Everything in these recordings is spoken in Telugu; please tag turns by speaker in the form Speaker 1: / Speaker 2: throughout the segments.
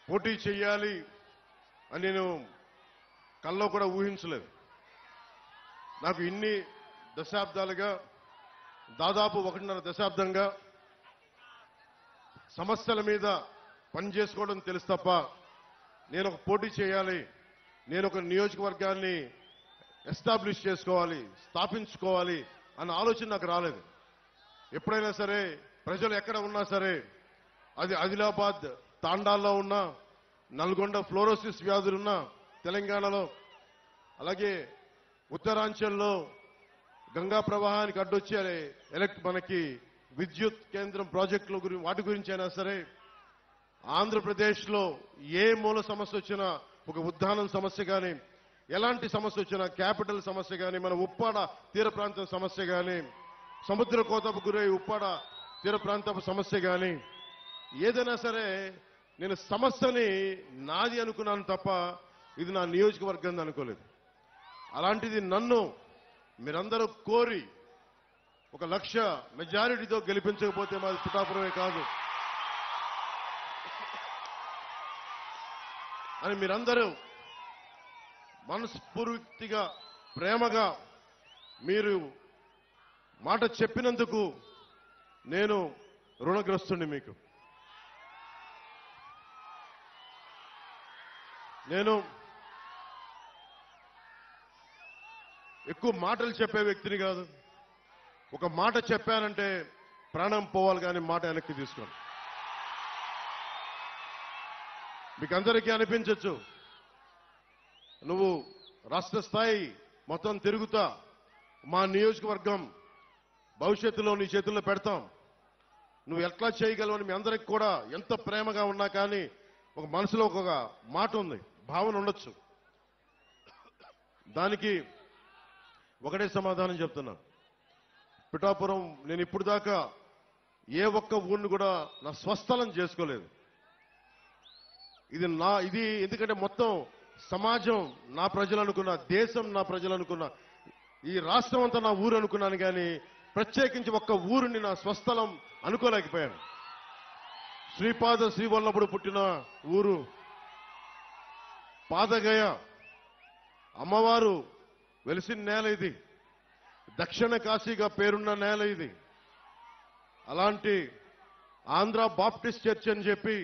Speaker 1: పోటీ చేయాలి అని నేను కల్లో కూడా ఊహించలేదు. నాకు ఇన్ని దశాబ్దాలుగా, దాదాపు 1.5 దశాబ్దంగా సమస్యల మీద పనిచేసుకోవడం తెలుసు తప్ప నేను ఒక పోటీ చేయాలి, నేను ఒక నియోజకవర్గాన్ని ఎస్టాబ్లిష్ చేసుకోవాలి, స్థాపించుకోవాలి అన్న ఆలోచన నాకు రాలేదు. ఎప్పుడైనా సరే ప్రజలు ఎక్కడ ఉన్నా సరే, అది ఆదిలాబాద్ తాండాల్లో ఉన్నా, నల్గొండ ఫ్లోరోసిస్ వ్యాధులున్నా తెలంగాణలో, అలాగే ఉత్తరాంచల్లో గంగా ప్రవాహానికి అడ్డొచ్చే మనకి విద్యుత్ కేంద్రం ప్రాజెక్టుల గురించి, వాటి గురించి అయినా సరే, ఆంధ్రప్రదేశ్లో ఏ మూల సమస్య వచ్చినా, ఒక ఉద్దానం సమస్య కానీ, ఎలాంటి సమస్య వచ్చినా, క్యాపిటల్ సమస్య కానీ, మన ఉప్పాడ తీర ప్రాంతం సమస్య కానీ, సముద్ర కోతకు గురై ఉప్పాడ తీర ప్రాంతపు సమస్య కానీ, ఏదైనా సరే నేను సమస్యని నాది అనుకున్నాను తప్ప ఇది నా నియోజకవర్గం అనుకోలేదు. అలాంటిది నన్ను మీరందరూ కోరి 1 లక్ష మెజారిటీతో గెలిపించకపోతే మాది పిఠాపురమే కాదు అని మీరందరూ మనస్ఫూర్తిగా, ప్రేమగా మీరు మాట చెప్పినందుకు నేను రుణగ్రస్తుని. మీకు నేను ఎక్కువ మాటలు చెప్పే వ్యక్తిని కాదు. ఒక మాట చెప్పానంటే ప్రాణం పోవాలి, కానీ మాట వెనక్కి తీసుకోండి. మీకు అందరికీ అనిపించవచ్చు, నువ్వు రాష్ట్ర స్థాయి మొత్తం తిరుగుతా, మా నియోజకవర్గం భవిష్యత్తులో నీ చేతుల్లో పెడతాం, నువ్వు ఎట్లా చేయగలవని మీ అందరికి కూడా ఎంత ప్రేమగా ఉన్నా కానీ ఒక మనసులో ఒక మాట ఉంది, భావన ఉండొచ్చు. దానికి ఒకటే సమాధానం చెప్తున్నా. పిఠాపురం నేను ఇప్పుడు దాకా ఏ ఒక్క ఊరిని కూడా నా స్వస్థలం చేసుకోలేదు. ఇది ఎందుకంటే మొత్తం సమాజం నా ప్రజలు అనుకున్నా, దేశం నా ప్రజలు అనుకున్నా, ఈ రాష్ట్రం అంతా నా ఊరు అనుకున్నాను, కానీ ప్రత్యేకించి ఒక్క ఊరిని నా స్వస్థలం అనుకోలేకపోయాను. శ్రీపాద శ్రీవల్లభుడు పుట్టిన ఊరు పాదగయ, అమ్మవారు వెలిసిన నేల ఇది, దక్షిణ కాశీగా పేరున్న నేల ఇది. అలాంటి ఆంధ్ర బాప్టిస్ట్ చర్చ్ అని చెప్పి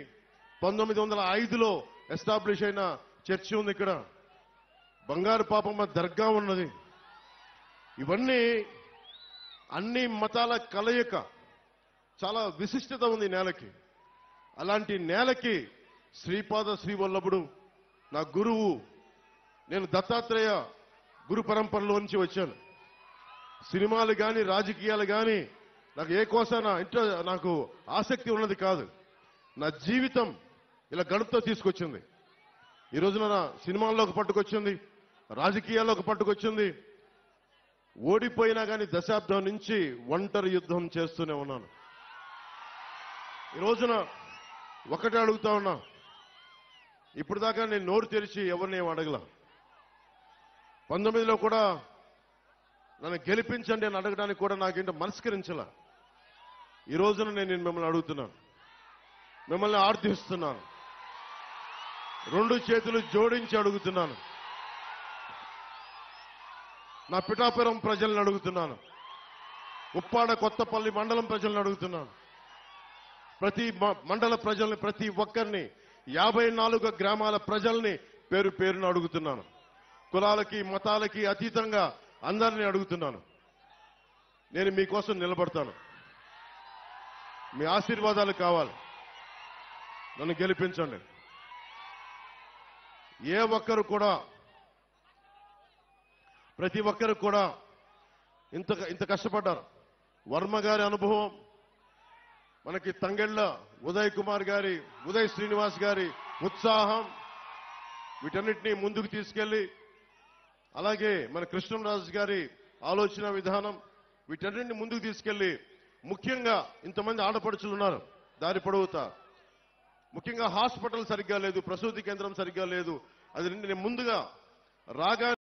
Speaker 1: 1905లో ఎస్టాబ్లిష్ అయిన చర్చి ఉంది ఇక్కడ. బంగారు పాపమ్మ దర్గా ఉన్నది. ఇవన్నీ అన్ని మతాల కలయిక, చాలా విశిష్టత ఉంది నేలకి. అలాంటి నేలకి శ్రీపాద శ్రీవల్లభుడు నా గురువు. నేను దత్తాత్రేయ గురు పరంపరలో నుంచి వచ్చాను. సినిమాలు కానీ, రాజకీయాలు కానీ నాకు ఏ కోసాన నాకు ఆసక్తి ఉన్నది కాదు. నా జీవితం ఇలా గడుపుతో తీసుకొచ్చింది. ఈ రోజున నా సినిమాల్లోకి పట్టుకొచ్చింది, రాజకీయాల్లోకి పట్టుకొచ్చింది. ఓడిపోయినా కానీ దశాబ్దం నుంచి ఒంటరి యుద్ధం చేస్తూనే ఉన్నాను. ఈ రోజున ఒకటే అడుగుతా ఉన్నా, ఇప్పుడు దాకా నేను నోరు తెరిచి ఎవరిని ఏం అడగల. 19లో కూడా నన్ను గెలిపించండి అని అడగడానికి కూడా నాకేంటో మనస్కరించాల. ఈ రోజున నేను మిమ్మల్ని అడుగుతున్నాను, మిమ్మల్ని ఆర్థిస్తున్నాను, 2 చేతులు జోడించి అడుగుతున్నాను. నా పిఠాపురం ప్రజలను అడుగుతున్నాను, ఉప్పాడ కొత్తపల్లి మండలం ప్రజలను అడుగుతున్నాను, ప్రతి మండల ప్రజల్ని, ప్రతి ఒక్కరిని, 54 గ్రామాల ప్రజల్ని పేరు పేరును అడుగుతున్నాను. కులాలకి మతాలకి అతీతంగా అందరినీ అడుగుతున్నాను. నేను మీకోసం నిలబడతాను. మీ ఆశీర్వాదాలు కావాలి. నన్ను గెలిపించండి. ఏ ఒక్కరు కూడా, ప్రతి ఒక్కరు కూడా ఇంత కష్టపడ్డారు. వర్మ గారి అనుభవం, మనకి తంగెళ్ళ ఉదయ్ కుమార్ గారి, ఉదయ్ శ్రీనివాస్ గారి ఉత్సాహం, వీటన్నిటినీ ముందుకు తీసుకెళ్లి, అలాగే మన కృష్ణరాజు గారి ఆలోచన విధానం, వీటన్నిటిని ముందుకు తీసుకెళ్లి, ముఖ్యంగా ఇంతమంది ఆడపడుచులు ఉన్నారు దారి పొడవుతా, ముఖ్యంగా హాస్పిటల్ సరిగ్గా లేదు, ప్రసూతి కేంద్రం సరిగ్గా లేదు. అది నేను ముందుగా రాగా